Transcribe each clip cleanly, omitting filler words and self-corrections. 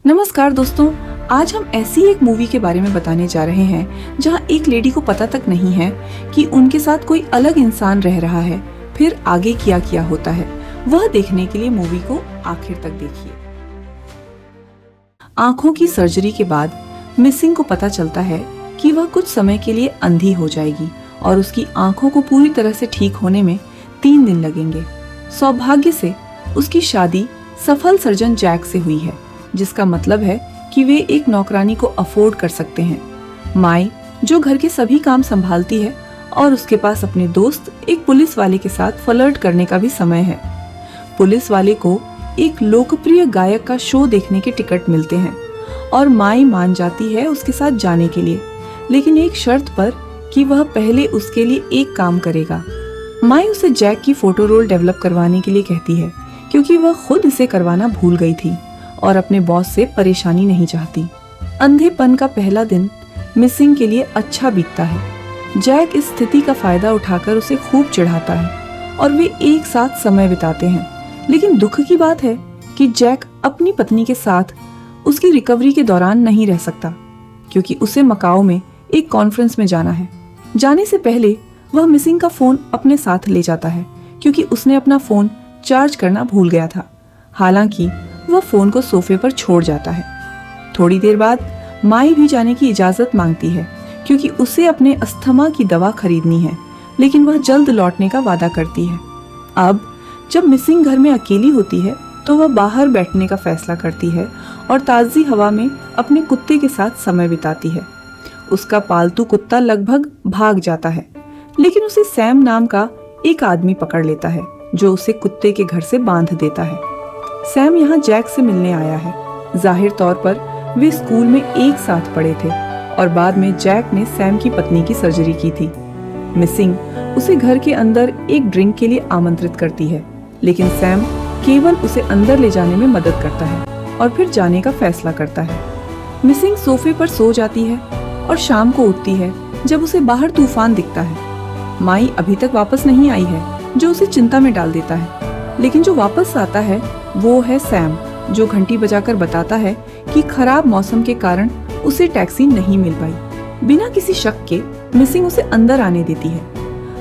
नमस्कार दोस्तों, आज हम ऐसी एक मूवी के बारे में बताने जा रहे हैं जहां एक लेडी को पता तक नहीं है कि उनके साथ कोई अलग इंसान रह रहा है। फिर आगे क्या किया होता है, वह देखने के लिए मूवी को आखिर तक देखिए। आंखों की सर्जरी के बाद मिसिंग को पता चलता है कि वह कुछ समय के लिए अंधी हो जाएगी और उसकी आंखों को पूरी तरह से ठीक होने में 3 दिन लगेंगे। सौभाग्य से उसकी शादी सफल सर्जन जैक से हुई है, जिसका मतलब है कि वे एक नौकरानी को अफोर्ड कर सकते हैं। माई जो घर के सभी काम संभालती है और उसके पास अपने दोस्त एक पुलिस वाले के साथ फ्लर्ट करने का भी समय है। पुलिस वाले को एक लोकप्रिय गायक का शो देखने के टिकट मिलते हैं और माई मान जाती है उसके साथ जाने के लिए, लेकिन एक शर्त पर कि वह पहले उसके लिए एक काम करेगा। माई उसे जैक की फोटो रोल डेवलप करवाने के लिए कहती है, क्योंकि वह खुद इसे करवाना भूल गई थी और अपने बॉस से परेशानी नहीं चाहती। अंधेपन का पहला दिन मिसिंग के लिए अच्छा बीतता है। जैक इस स्थिति का फायदा उठाकर उसे खूब चिढ़ाता है और वे एक साथ समय बिताते हैं। लेकिन दुख की बात है कि जैक अपनी पत्नी के साथ उसकी रिकवरी के दौरान नहीं रह सकता, क्योंकि उसे मकाओ में एक कॉन्फ्रेंस में जाना है। जाने से पहले वह मिसिंग का फोन अपने साथ ले जाता है, क्योंकि उसने अपना फोन चार्ज करना भूल गया था। हालांकि वह फोन को सोफे पर छोड़ जाता है। थोड़ी देर बाद माई भी जाने की इजाजत मांगती है, क्योंकि उसे अपने अस्थमा की दवा खरीदनी है, लेकिन वह जल्द लौटने का वादा करती है। अब जब मिसिंग घर में अकेली होती है तो वह बाहर बैठने का फैसला करती है और ताजी हवा में अपने कुत्ते के साथ समय बिताती है। उसका पालतू कुत्ता लगभग भाग जाता है, लेकिन उसे सैम नाम का एक आदमी पकड़ लेता है, जो उसे कुत्ते के घर से बांध देता है। सैम यहाँ जैक से मिलने आया है। जाहिर तौर पर वे स्कूल में एक साथ पढ़े थे और बाद में जैक ने सैम की पत्नी की सर्जरी की थी। मिसिंग उसे घर के अंदर एक ड्रिंक के लिए आमंत्रित करती है, लेकिन सैम केवल उसे अंदर ले जाने में मदद करता है और फिर जाने का फैसला करता है। मिसिंग सोफे पर सो जाती है और शाम को उठती है जब उसे बाहर तूफान दिखता है। माई अभी तक वापस नहीं आई है, जो उसे चिंता में डाल देता है। लेकिन जो वापस आता है वो है सैम, जो घंटी बजाकर बताता है कि खराब मौसम के कारण उसे टैक्सी नहीं मिल पाई। बिना किसी शक के मिसिंग उसे अंदर आने देती है।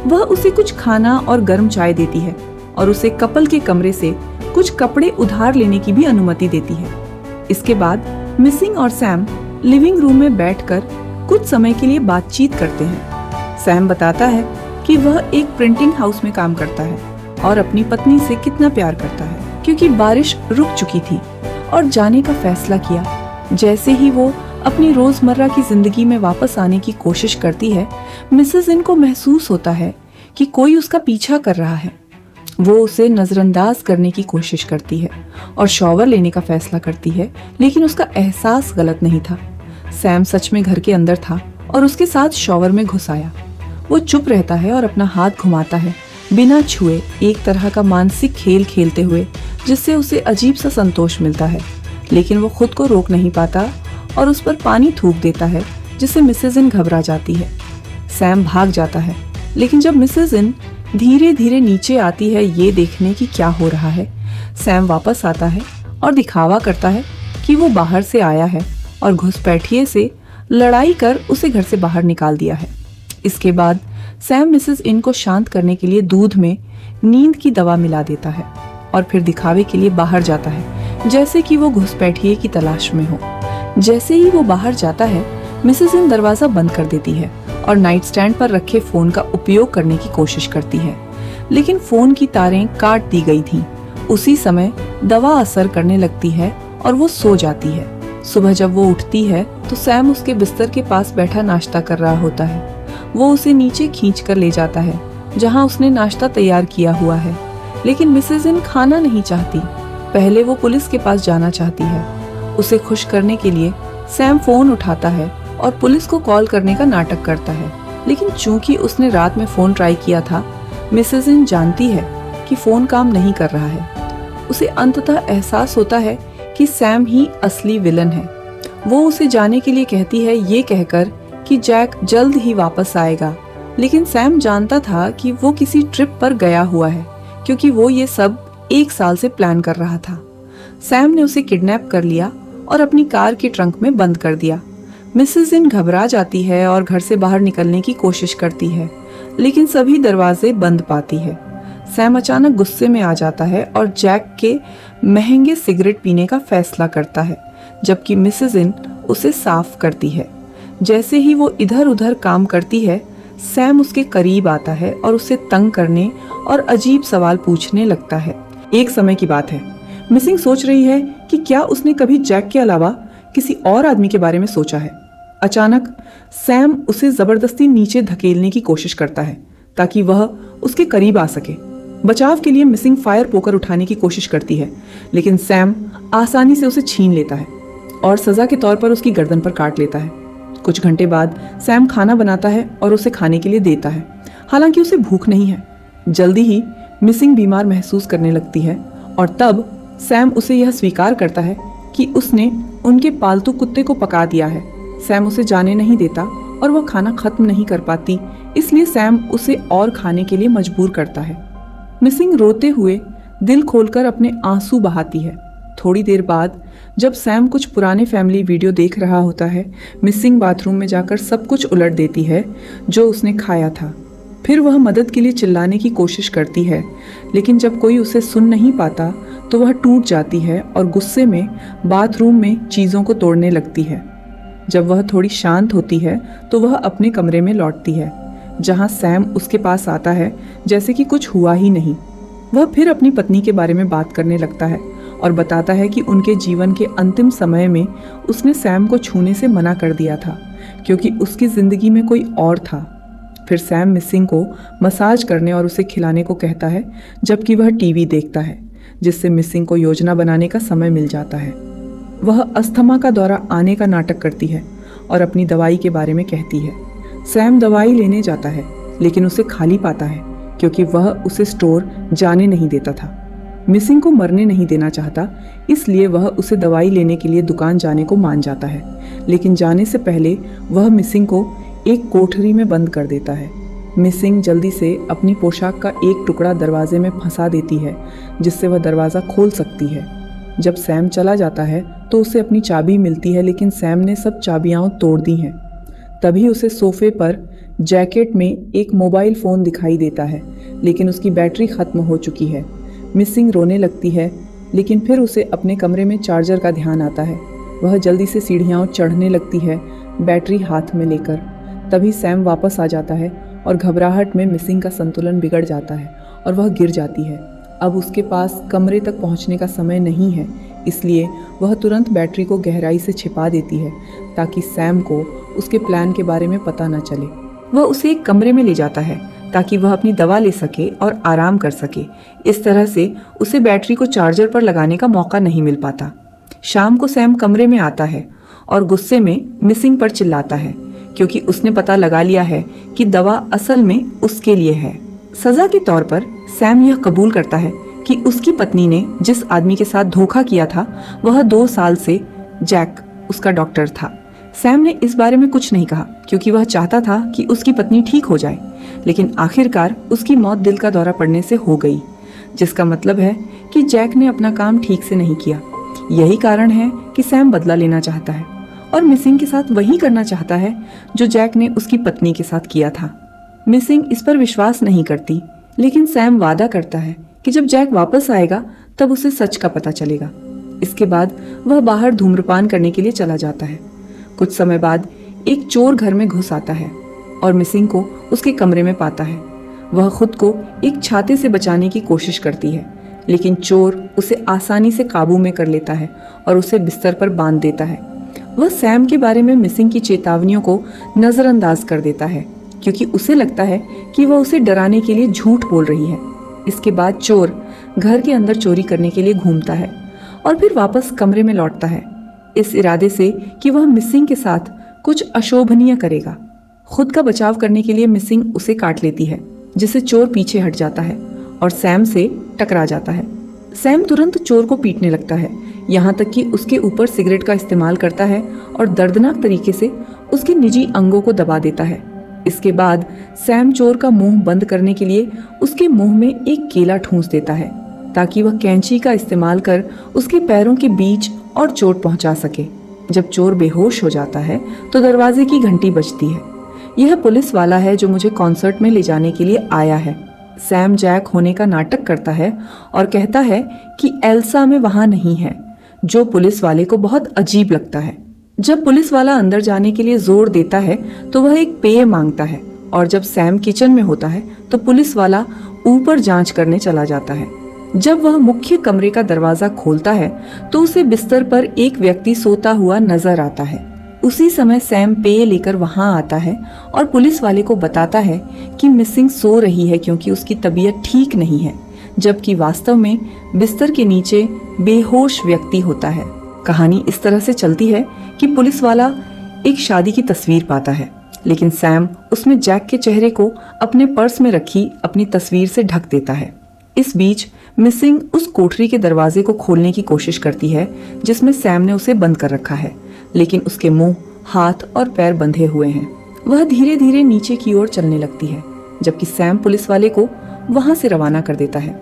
वह उसे कुछ खाना और गर्म चाय देती है और उसे कपल के कमरे से कुछ कपड़े उधार लेने की भी अनुमति देती है। इसके बाद मिसिंग और सैम लिविंग रूम में बैठकर कुछ समय के लिए बातचीत करते हैं। सैम बताता है कि वह एक प्रिंटिंग हाउस में काम करता है और अपनी पत्नी से कितना प्यार करता है, क्योंकि बारिश रुक चुकी थी और जाने का फैसला किया। जैसे ही वो अपनी रोजमर्रा की जिंदगी में वापस आने की कोशिश करती है, मिसेस इन को महसूस होता है कि कोई उसका पीछा कर रहा है। वो उसे नजरअंदाज करने की कोशिश करती है और शॉवर लेने का फैसला करती है, लेकिन उसका एहसास गलत नहीं था। सैम सच में घर के अंदर था और उसके साथ शॉवर में घुस आया। वो चुप रहता है और अपना हाथ घुमाता है बिना छुए, एक तरह का मानसिक खेल खेलते हुए, जिससे उसे अजीब सा संतोष मिलता है। लेकिन वो खुद को रोक नहीं पाता और उस पर पानी थूक देता है, जिससे मिसेस इन घबरा जाती है। सैम भाग जाता है, लेकिन जब मिसेस इन धीरे धीरे नीचे आती है ये देखने की क्या हो रहा है, सैम वापस आता है और दिखावा करता है कि वो बाहर से आया है और घुसपैठिए से लड़ाई कर उसे घर से बाहर निकाल दिया है। इसके बाद सैम मिसेस इन को शांत करने के लिए दूध में नींद की दवा मिला देता है और फिर दिखावे के लिए बाहर जाता है, जैसे कि वो घुसपैठिए की तलाश में हो। जैसे ही वो बाहर जाता है, मिसेस इन दरवाजा बंद कर देती है और नाइट स्टैंड पर रखे फोन का उपयोग करने की कोशिश करती है, लेकिन फोन की तारें काट दी गई थीं। उसी समय दवा असर करने लगती है और वो सो जाती है। सुबह जब वो उठती है तो सैम उसके बिस्तर के पास बैठा नाश्ता कर रहा होता है। वो उसे नीचे खींच कर ले जाता है, जहाँ उसने नाश्ता तैयार किया हुआ है, लेकिन मिसेस इन खाना नहीं चाहती। पहले वो पुलिस के पास जाना चाहती है। उसे खुश करने के लिए सैम फोन उठाता है और पुलिस को कॉल करने का नाटक करता है, लेकिन चूंकि उसने रात में फोन ट्राई किया था, मिसेस इन जानती है कि फोन काम नहीं कर रहा है। उसे अंततः एहसास होता है कि सैम ही असली विलन है। वो उसे जाने के लिए कहती है, ये कहकर कि जैक जल्द ही वापस आएगा, लेकिन सैम जानता था कि वो किसी ट्रिप पर गया हुआ है, क्योंकि वो ये सब 1 साल से प्लान कर रहा था। सैम ने उसे किडनैप कर लिया और अपनी कार के ट्रंक में बंद कर दिया। मिसेस इन घबरा जाती है और घर से बाहर निकलने की कोशिश करती है, लेकिन सभी दरवाजे बंद पाती है। सैम अचानक गुस्से में आ जाता है और जैक के महंगे सिगरेट पीने का फैसला करता है, जबकि मिसेस इन उसे साफ करती है। जैसे ही वो इधर उधर काम करती है, सैम उसके करीब आता है और उसे तंग करने और अजीब सवाल पूछने लगता है। एक समय की बात है, मिसिंग सोच रही है कि क्या उसने कभी जैक के अलावा किसी और आदमी के बारे में सोचा है। अचानक सैम उसे जबरदस्ती नीचे धकेलने की कोशिश करता है ताकि वह उसके करीब आ सके। बचाव के लिए मिसिंग फायर पोकर उठाने की कोशिश करती है, लेकिन सैम आसानी से उसे छीन लेता है और सजा के तौर पर उसकी गर्दन पर काट लेता है। कुछ घंटे बाद सैम खाना बनाता है और उसे खाने के लिए देता है, हालांकि उसे भूख नहीं है। जल्दी ही मिसिंग बीमार महसूस करने लगती है और तब सैम उसे यह स्वीकार करता है कि उसने उनके पालतू कुत्ते को पका दिया है। सैम उसे जाने नहीं देता और वह खाना खत्म नहीं कर पाती, इसलिए सैम उसे और खाने के लिए मजबूर करता है। मिसिंग रोते हुए दिल खोलकर अपने आंसू बहाती है। थोड़ी देर बाद जब सैम कुछ पुराने फैमिली वीडियो देख रहा होता है, मिसिंग बाथरूम में जाकर सब कुछ उलट देती है जो उसने खाया था। फिर वह मदद के लिए चिल्लाने की कोशिश करती है, लेकिन जब कोई उसे सुन नहीं पाता तो वह टूट जाती है और गुस्से में बाथरूम में चीज़ों को तोड़ने लगती है। जब वह थोड़ी शांत होती है तो वह अपने कमरे में लौटती है, जहां सैम उसके पास आता है जैसे कि कुछ हुआ ही नहीं। वह फिर अपनी पत्नी के बारे में बात करने लगता है और बताता है कि उनके जीवन के अंतिम समय में उसने सैम को छूने से मना कर दिया था क्योंकि उसकी ज़िंदगी में कोई और था। फिर सैम मिसिंग को मसाज करने और उसे खिलाने को कहता है, जबकि वह टीवी देखता है, जिससे मिसिंग को योजना बनाने का समय मिल जाता है। वह अस्थमा का दौरा आने का नाटक करती है और अपनी दवाई के बारे में कहती है। सैम दवाई लेने जाता है, लेकिन उसे खाली पाता है क्योंकि वह उसे स्टोर जाने नहीं देता था। मिसिंग को मरने नहीं देना चाहता, इसलिए वह उसे दवाई लेने के लिए दुकान जाने को मान जाता है, लेकिन जाने से पहले वह मिसिंग को एक कोठरी में बंद कर देता है। मिसिंग जल्दी से अपनी पोशाक का एक टुकड़ा दरवाजे में फंसा देती है, जिससे वह दरवाज़ा खोल सकती है। जब सैम चला जाता है तो उसे अपनी चाबी मिलती है, लेकिन सैम ने सब चाबियां तोड़ दी हैं। तभी उसे सोफे पर जैकेट में एक मोबाइल फ़ोन दिखाई देता है, लेकिन उसकी बैटरी ख़त्म हो चुकी है। मिसिंग रोने लगती है, लेकिन फिर उसे अपने कमरे में चार्जर का ध्यान आता है। वह जल्दी से सीढ़ियाँ चढ़ने लगती है, बैटरी हाथ में लेकर। तभी सैम वापस आ जाता है और घबराहट में मिसिंग का संतुलन बिगड़ जाता है और वह गिर जाती है। अब उसके पास कमरे तक पहुंचने का समय नहीं है, इसलिए वह तुरंत बैटरी को गहराई से छिपा देती है ताकि सैम को उसके प्लान के बारे में पता न चले। वह उसे एक कमरे में ले जाता है ताकि वह अपनी दवा ले सके और आराम कर सके। इस तरह से उसे बैटरी को चार्जर पर लगाने का मौका नहीं मिल पाता। शाम को सैम कमरे में आता है और गुस्से में मिसिंग पर चिल्लाता है क्योंकि उसने पता लगा लिया है कि दवा असल में उसके लिए है। सजा के तौर पर सैम यह कबूल करता है कि उसकी पत्नी ने जिस आदमी के साथ धोखा किया था वह 2 साल से जैक उसका डॉक्टर था। सैम ने इस बारे में कुछ नहीं कहा क्योंकि वह चाहता था कि उसकी पत्नी ठीक हो जाए, लेकिन आखिरकार उसकी मौत दिल का दौरा पड़ने से हो गई, जिसका मतलब है कि जैक ने अपना काम ठीक से नहीं किया। यही कारण है कि सैम बदला लेना चाहता है और मिसिंग के साथ वही करना चाहता है जो जैक ने उसकी पत्नी के साथ किया था। मिसिंग इस पर विश्वास नहीं करती, लेकिन सैम वादा करता है कि जब जैक वापस आएगा तब उसे सच का पता चलेगा। इसके बाद वह बाहर धूम्रपान करने के लिए चला जाता है। कुछ समय बाद एक चोर घर में घुस आता है और मिसिंग को उसके कमरे में पाता है। वह खुद को एक छाते से बचाने की कोशिश करती है, लेकिन चोर उसे आसानी से काबू में कर लेता है और उसे बिस्तर पर बांध देता है। वह सैम के बारे में मिसिंग की चेतावनियों को नज़रअंदाज कर देता है क्योंकि उसे लगता है कि वह उसे डराने के लिए झूठ बोल रही है। इसके बाद चोर घर के अंदर चोरी करने के लिए घूमता है और फिर वापस कमरे में लौटता है, इस इरादे से कि वह मिसिंग के साथ कुछ अशोभनीय करेगा। खुद का बचाव करने के लिए मिसिंग उसे काट लेती है, जिससे चोर पीछे हट जाता है और सैम से टकरा जाता है। सैम तुरंत चोर को पीटने लगता है, यहाँ तक कि उसके ऊपर सिगरेट का इस्तेमाल करता है और दर्दनाक तरीके से उसके निजी अंगों को दबा देता है। इसके बाद सैम चोर का मुंह बंद करने के लिए उसके मुंह में एक केला ठूंस देता है। ताकि वह कैंची का इस्तेमाल कर उसके पैरों के बीच और चोट पहुंचा सके। जब चोर बेहोश हो जाता है तो दरवाजे की घंटी बजती है। यह पुलिस वाला है जो मुझे कॉन्सर्ट में ले जाने के लिए आया है। सैम जैक होने का नाटक करता है और कहता है कि एल्सा में वहां नहीं है, जो पुलिस वाले को बहुत अजीब लगता है। जब पुलिस वाला अंदर जाने के लिए जोर देता है तो वह एक पेय मांगता है, और जब सैम किचन में होता है तो पुलिस वाला ऊपर जांच करने चला जाता है। जब वह मुख्य कमरे का दरवाजा खोलता है तो उसे बिस्तर पर एक व्यक्ति सोता हुआ नजर आता है। उसी समय सैम पेय लेकर वहां आता है और पुलिस वाले को बताता है कि मिसिंग सो रही है क्योंकि उसकी तबीयत ठीक नहीं है, जबकि वास्तव में बिस्तर के नीचे बेहोश व्यक्ति होता है। कहानी इस तरह से चलती है कि पुलिस वाला एक शादी की तस्वीर पाता है, लेकिन सैम उसमें जैक के चेहरे को अपने पर्स में रखी अपनी तस्वीर से ढक देता है। इस बीच मिसिंग उस कोठरी के दरवाजे को खोलने की कोशिश करती है जिसमें सैम ने उसे बंद कर रखा है, लेकिन उसके मुंह, हाथ और पैर बंधे हुए हैं। वह धीरे धीरे नीचे की ओर चलने लगती है, जबकि सैम पुलिस वाले को वहां से रवाना कर देता है।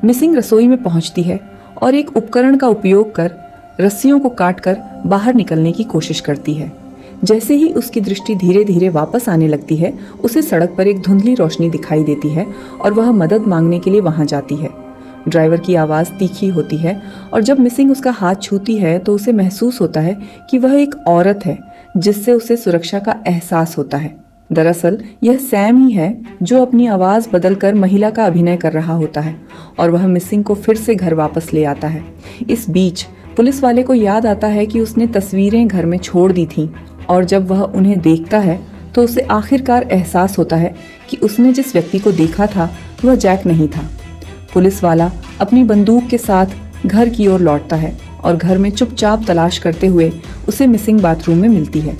मिसिंग रसोई में पहुंचती है और एक उपकरण का उपयोग कर रस्सियों को काटकर बाहर निकलने की कोशिश करती है। जैसे ही उसकी दृष्टि धीरे धीरे वापस आने लगती है, उसे सड़क पर एक धुंधली रोशनी दिखाई देती है और वह मदद मांगने के लिए वहां जाती है। ड्राइवर की आवाज़ तीखी होती है और जब मिसिंग उसका हाथ छूती है तो उसे महसूस होता है कि वह एक औरत है, जिससे उसे सुरक्षा का एहसास होता है। दरअसल यह सैम ही है जो अपनी आवाज़ बदलकर महिला का अभिनय कर रहा होता है और वह मिसिंग को फिर से घर वापस ले आता है। इस बीच पुलिस वाले को याद आता है कि उसने तस्वीरें घर में छोड़ दी थीं, और जब वह उन्हें देखता है तो उसे आखिरकार एहसास होता है कि उसने जिस व्यक्ति को देखा था वह जैक नहीं था। पुलिस वाला अपनी बंदूक के साथ घर की ओर लौटता है और घर में चुपचाप तलाश करते हुए उसे मिसिंग बाथरूम में मिलती है।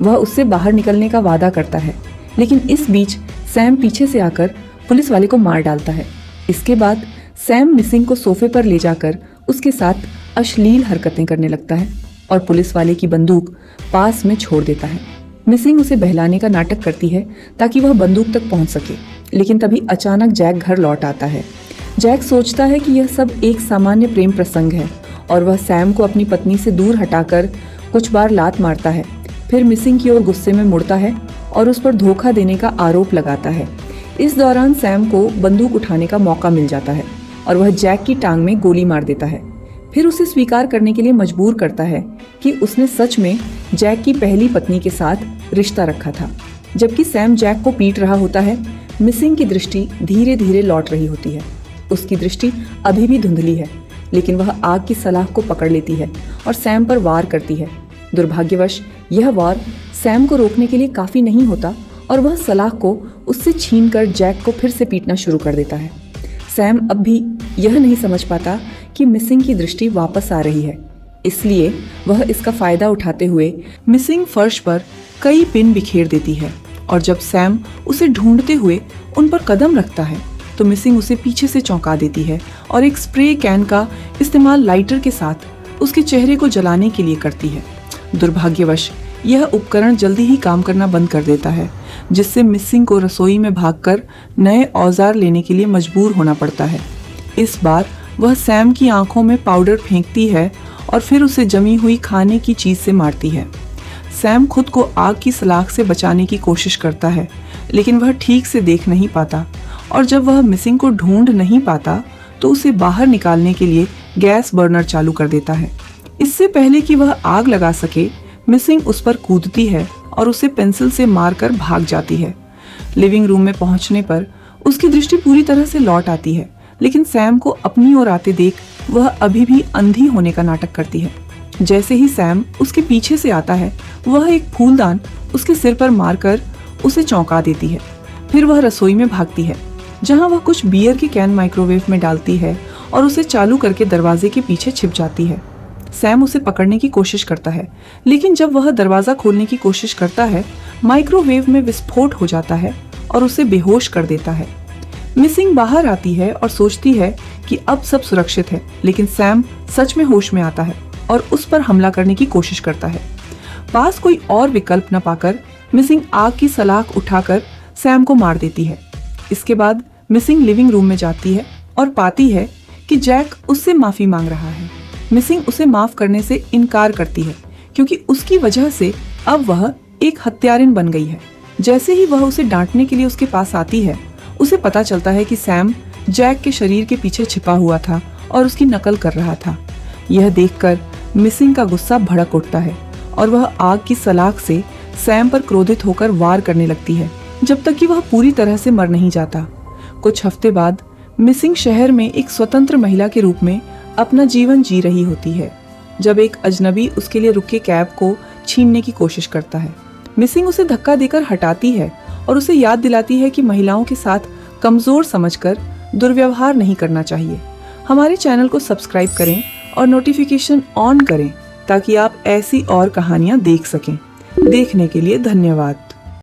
वह उससे बाहर निकलने का वादा करता है, लेकिन इस बीच सैम पीछे से आकर पुलिस वाले को मार डालता है। इसके बाद सैम मिसिंग को सोफे पर ले जाकर उसके साथ अश्लील हरकतें करने लगता है और पुलिस वाले की बंदूक पास में छोड़ देता है। मिसिंग उसे बहलाने का नाटक करती है ताकि वह बंदूक तक पहुंच सके, लेकिन तभी अचानक जैक घर लौट आता है। जैक सोचता है कि यह सब एक सामान्य प्रेम प्रसंग है और वह सैम को अपनी पत्नी से दूर हटाकर कुछ बार लात मारता है। फिर मिसिंग की ओर गुस्से में मुड़ता है और उस पर धोखा देने का आरोप लगाता है। इस दौरान सैम को बंदूक उठाने का मौका मिल जाता है और वह जैक की टांग में गोली मार देता है। फिर उसे स्वीकार करने के लिए मजबूर करता है कि उसने सच में जैक की पहली पत्नी के साथ रिश्ता रखा था। जबकि सैम जैक को पीट रहा होता है, मिसिंग की दृष्टि धीरे धीरे लौट रही होती है। उसकी दृष्टि अभी भी धुंधली है, लेकिन वह आग की सलाख को पकड़ लेती है और सैम पर वार करती है। दुर्भाग्यवश यह वार सैम को रोकने के लिए काफी नहीं होता और वह सलाख को उससे छीनकर जैक को फिर से पीटना शुरू कर देता है। सैम अब भी यह नहीं समझ पाता कि मिसिंग की दृष्टि वापस आ रही है, इसलिए वह इसका फायदा उठाते हुए मिसिंग फर्श पर कई पिन बिखेर देती है और जब सैम उसे ढूंढते हुए उन पर कदम रखता है तो मिसिंग उसे पीछे से चौंका देती है और एक स्प्रे कैन का इस्तेमाल लाइटर के साथ उसके चेहरे को जलाने के लिए करती है। दुर्भाग्यवश यह उपकरण जल्दी ही काम करना बंद कर देता है, जिससे मिसिंग को रसोई में भागकर नए औजार लेने के लिए मजबूर होना पड़ता है। इस बार वह सैम की आंखों में पाउडर फेंकती है और फिर उसे जमी हुई खाने की चीज से मारती है। सैम खुद को आग की सलाख से बचाने की कोशिश करता है, लेकिन वह ठीक से देख नहीं पाता और जब वह मिसिंग को ढूंढ नहीं पाता तो उसे बाहर निकालने के लिए गैस बर्नर चालू कर देता है। इससे पहले कि वह आग लगा सके, मिसिंग उस पर कूदती है और उसे पेंसिल से मारकर भाग जाती है। लिविंग रूम में पहुंचने पर उसकी दृष्टि पूरी तरह से लौट आती है, लेकिन सैम को अपनी ओर आते देख वह अभी भी अंधी होने का नाटक करती है। जैसे ही सैम उसके पीछे से आता है, वह एक फूलदान उसके सिर पर मारकर उसे चौंका देती है। फिर वह रसोई में भागती है, जहां वह कुछ बियर के कैन माइक्रोवेव में डालती है और उसे चालू करके दरवाजे के पीछे छिप जाती है। सैम उसे पकड़ने की कोशिश करता है, लेकिन जब वह दरवाजा खोलने की कोशिश करता है, माइक्रोवेव में विस्फोट हो जाता है और उसे बेहोश कर देता है। मिसिंग बाहर आती है और सोचती है कि अब सब सुरक्षित है, लेकिन सैम सच में होश में आता है और उस पर हमला करने की कोशिश करता है। पास कोई और विकल्प न पाकर मिसिंग आग की सलाख उठाकर सैम को मार देती है। इसके बाद मिसिंग लिविंग रूम में जाती है और पाती है कि जैक उससे माफी मांग रहा है। मिसिंग उसे माफ करने से इनकार करती है क्योंकि उसकी वजह से अब वह एक हत्यारिन बन गई है। जैसे ही वह उसे डांटने के लिए उसके पास आती है, उसे पता चलता है कि सैम जैक के शरीर के पीछे छिपा हुआ था और उसकी नकल कर रहा था। यह देखकर मिसिंग का गुस्सा भड़क उठता है और वह आग की सलाख से सैम पर क्रोधित होकर वार करने लगती है, जब तक कि वह पूरी तरह से मर नहीं जाता। कुछ हफ्ते बाद मिसिंग शहर में एक स्वतंत्र महिला के रूप में अपना जीवन जी रही होती है, जब एक अजनबी उसके लिए रुके कैब को छीनने की कोशिश करता है। मिसिंग उसे धक्का देकर हटाती है और उसे याद दिलाती है कि महिलाओं के साथ कमजोर समझकर दुर्व्यवहार नहीं करना चाहिए। हमारे चैनल को सब्सक्राइब करें और नोटिफिकेशन ऑन करें ताकि आप ऐसी और कहानियां देख सकें। देखने के लिए धन्यवाद।